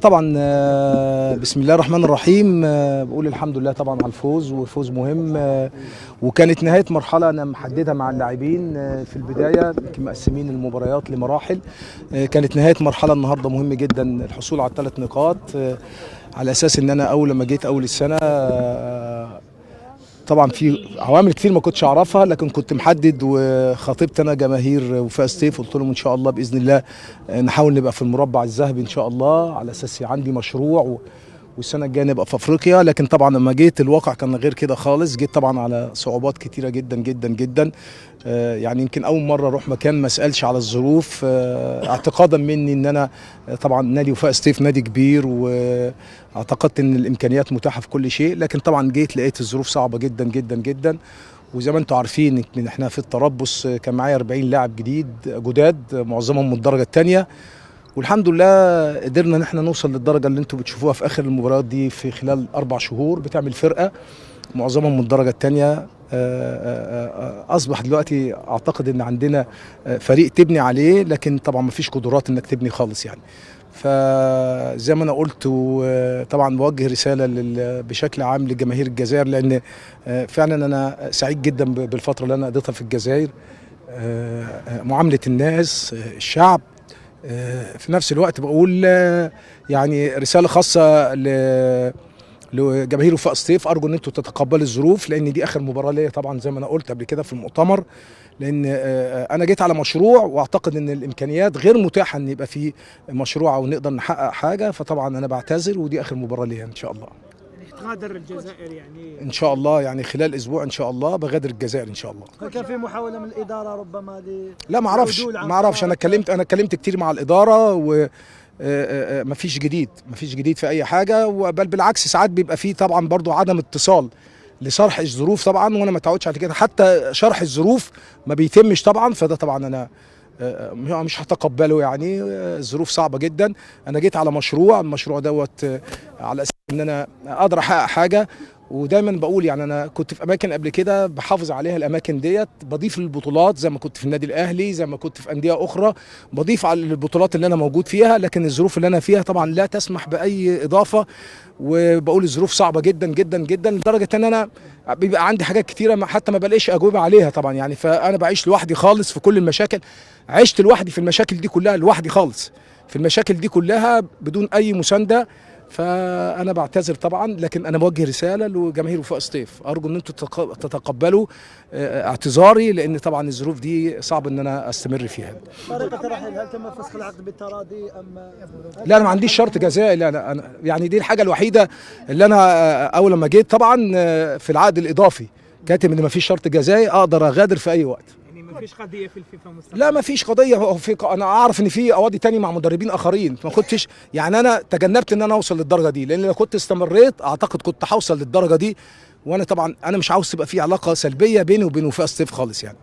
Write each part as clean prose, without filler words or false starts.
طبعا، بسم الله الرحمن الرحيم. بقول الحمد لله طبعا على الفوز، وفوز مهم. وكانت نهايه مرحله انا محددها مع اللاعبين في البدايه، يمكن مقسمين المباريات لمراحل. كانت نهايه مرحله النهارده مهم جدا، الحصول على ال3 نقاط، على اساس ان انا اول لما جيت اول السنه طبعا في عوامل كتير ما كنتش اعرفها، لكن كنت محدد وخاطبت انا جماهير وفاء سطيف، قلت لهم ان شاء الله باذن الله نحاول نبقى في المربع الذهبي ان شاء الله، على اساس عندي مشروع والسنه الجايه نبقى في افريقيا. لكن طبعا لما جيت الواقع كان غير كده خالص، جيت طبعا على صعوبات كتيره جدا جدا جدا. يعني يمكن اول مره اروح مكان ما اسالش على الظروف، اعتقادا مني ان انا طبعا نادي وفاء سطيف نادي كبير، واعتقدت ان الامكانيات متاحه في كل شيء. لكن طبعا جيت لقيت الظروف صعبه جدا جدا جدا، وزي ما انتم عارفين ان احنا في التربص كان معايا 40 لاعب جداد، معظمهم من الدرجه الثانيه. والحمد لله قدرنا ان احنا نوصل للدرجه اللي انتم بتشوفوها في اخر المباريات دي في خلال 4 شهور، بتعمل فرقه معظمهم من الدرجه الثانيه. اصبح دلوقتي اعتقد ان عندنا فريق تبني عليه، لكن طبعا ما فيش قدرات انك تبني خالص يعني. فزي ما انا قلت، وطبعا بوجه رساله بشكل عام لجماهير الجزائر، لان فعلا انا سعيد جدا بالفتره اللي انا قضيتها في الجزائر، معامله الناس، الشعب. في نفس الوقت بقول يعني رساله خاصه لجماهير وفاء سطيف، ارجو ان انتم تتقبلوا الظروف، لان دي اخر مباراه ليا طبعا زي ما انا قلت قبل كده في المؤتمر، لان انا جيت على مشروع، واعتقد ان الامكانيات غير متاحه ان يبقى في مشروع او نقدر نحقق حاجه. فطبعا انا بعتذر، ودي اخر مباراه ليا ان شاء الله. تغادر الجزائر يعني ان شاء الله، يعني خلال اسبوع ان شاء الله بغادر الجزائر ان شاء الله. هل كان في محاوله من الاداره ربما لا، ما اعرفش. انا اتكلمت كتير مع الاداره، و مفيش جديد في اي حاجه، بل بالعكس ساعات بيبقى فيه طبعا برضو عدم اتصال لشرح الظروف طبعا، وانا ما اتعودش على كده، حتى شرح الظروف ما بيتمش طبعا. فده طبعا انا مش هتقبله يعني. الظروف صعبه جدا، انا جيت على المشروع دوت على اساس ان انا اقدر احقق حاجه. ودايما بقول يعني انا كنت في اماكن قبل كده بحافظ عليها، الاماكن ديت بضيف للبطولات زي ما كنت في النادي الاهلي، زي ما كنت في انديه اخرى، بضيف على البطولات اللي انا موجود فيها. لكن الظروف اللي انا فيها طبعا لا تسمح باي اضافه، وبقول الظروف صعبه جدا جدا جدا، لدرجه ان انا بيبقى عندي حاجات كتيره حتى ما بلاقيش اجوبه عليها طبعا يعني. فانا بعيش لوحدي خالص في كل المشاكل، عشت لوحدي في المشاكل دي كلها، لوحدي خالص في المشاكل دي كلها بدون اي مسانده. فانا بعتذر طبعا، لكن انا بوجه رساله لجماهير وفاء سطيف، ارجو ان انتم تتقبلوا اعتذاري، لان طبعا الظروف دي صعب ان انا استمر فيها. طريقه الرحيل، هل تم فسخ العقد بالتراضي ام لا، انا ما عنديش شرط جزائي. لا انا يعني دي الحاجه الوحيده اللي انا اول لما جيت طبعا في العقد الاضافي كاتب ان ما فيش شرط جزائي، اقدر اغادر في اي وقت. مفيش قضيه في الفيفا مستقبل؟ لا، مفيش قضيه. انا اعرف ان في قواضي تاني مع مدربين اخرين، ما كنتش يعني، انا تجنبت ان انا اوصل للدرجه دي، لان لو كنت استمريت اعتقد كنت هوصل للدرجه دي. وانا طبعا انا مش عاوز تبقى في علاقه سلبيه بيني وبين وفاء سطيف خالص يعني.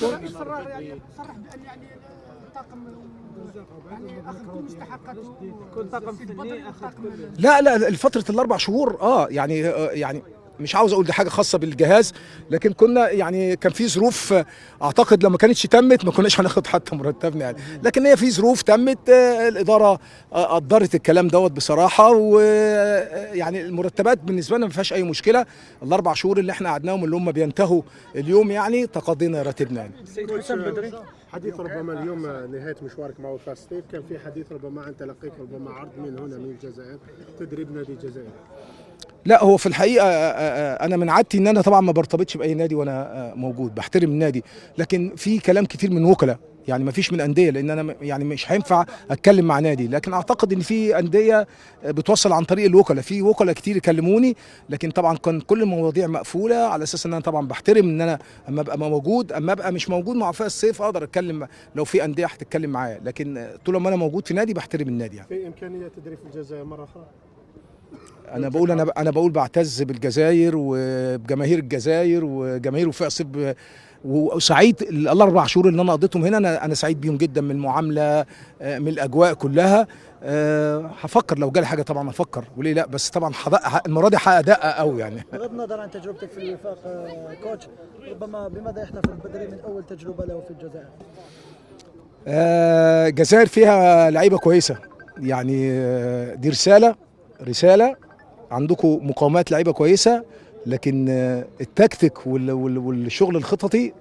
صرح بان يعني الطاقم يعني اخذ مستحقاته، كل طاقم فني اخذ كل. لا الفتره ال4 شهور يعني مش عاوز اقول دي حاجه خاصه بالجهاز، لكن كنا يعني كان في ظروف اعتقد لما كانتش تمت ما كناش هناخد حتى مرتبنا يعني. لكن هي في ظروف تمت، الاداره قدرت الكلام دوت بصراحه، ويعني المرتبات بالنسبه لنا ما فيهاش اي مشكله. ال4 شهور اللي احنا قعدناهم اللي هم بينتهوا اليوم يعني تقاضينا راتبنا يعني. سيد حسام بدري، حديث ربما اليوم نهايه مشوارك مع وفاء سطيف، كان في حديث ربما عن تلقيك ربما عرض من هنا من الجزائر تدريب نادي الجزائر. لا، هو في الحقيقه انا من عادتي ان انا طبعا ما برتبطش باي نادي وانا موجود، بحترم النادي. لكن في كلام كتير من وكلاء يعني، ما فيش من انديه، لان انا يعني مش هينفع اتكلم مع نادي. لكن اعتقد ان في انديه بتوصل عن طريق الوكلاء، في وكلاء كتير يكلموني. لكن طبعا كان كل المواضيع مقفوله على اساس ان انا طبعا بحترم ان انا اما ابقى موجود، اما ابقى مش موجود مع وفاء السيف اقدر اتكلم لو في انديه هتتكلم معايا. لكن طول ما انا موجود في نادي بحترم النادي يعني. في امكانيه تدريب في الجزائر مره اخرى؟ انا بقول بعتز بالجزائر وبجماهير الجزائر وجماهير وفاء سطيف، وسعيد ال4 شهور اللي انا قضيتهم هنا، انا سعيد بيهم جدا، من المعامله، من الاجواء كلها. هفكر لو جالي حاجه طبعا هفكر، وليه لا، بس طبعا المره دي هادق قوي يعني. بغض النظر عن تجربتك في الوفاق كوتش، ربما بماذا يحتفل بدري من اول تجربه له في الجزائر؟ الجزائر فيها لعيبه كويسه، يعني دي رساله عندكم مقاومات لعيبه كويسه، لكن التكتيك والشغل الخططي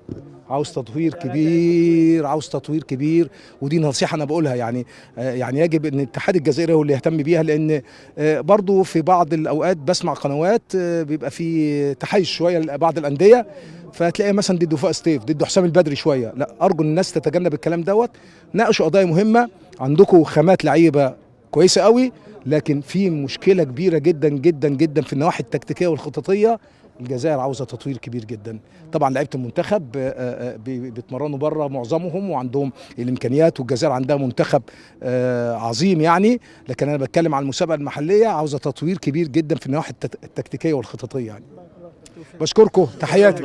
عاوز تطوير كبير، عاوز تطوير كبير. ودي نصيحه انا بقولها، يعني يجب ان الاتحاد الجزائري هو اللي يهتم بيها، لان برضو في بعض الاوقات بسمع قنوات بيبقى في تحيز شويه لبعض الانديه، فتلاقي مثلا ضد وفاء سطيف، ضد حسام البدري شويه. لا، ارجو الناس تتجنب الكلام دوت. ناقشوا قضايا مهمه، عندكم خامات لعيبه كويسه قوي، لكن في مشكله كبيره جدا جدا جدا في النواحي التكتيكيه والخططيه. الجزائر عاوزه تطوير كبير جدا. طبعا لعيبه المنتخب بيتمرنوا بره معظمهم وعندهم الامكانيات، والجزائر عندها منتخب عظيم يعني، لكن انا بتكلم عن المسابقه المحليه عاوزه تطوير كبير جدا في النواحي التكتيكيه والخططيه يعني. بشكركم، تحياتي.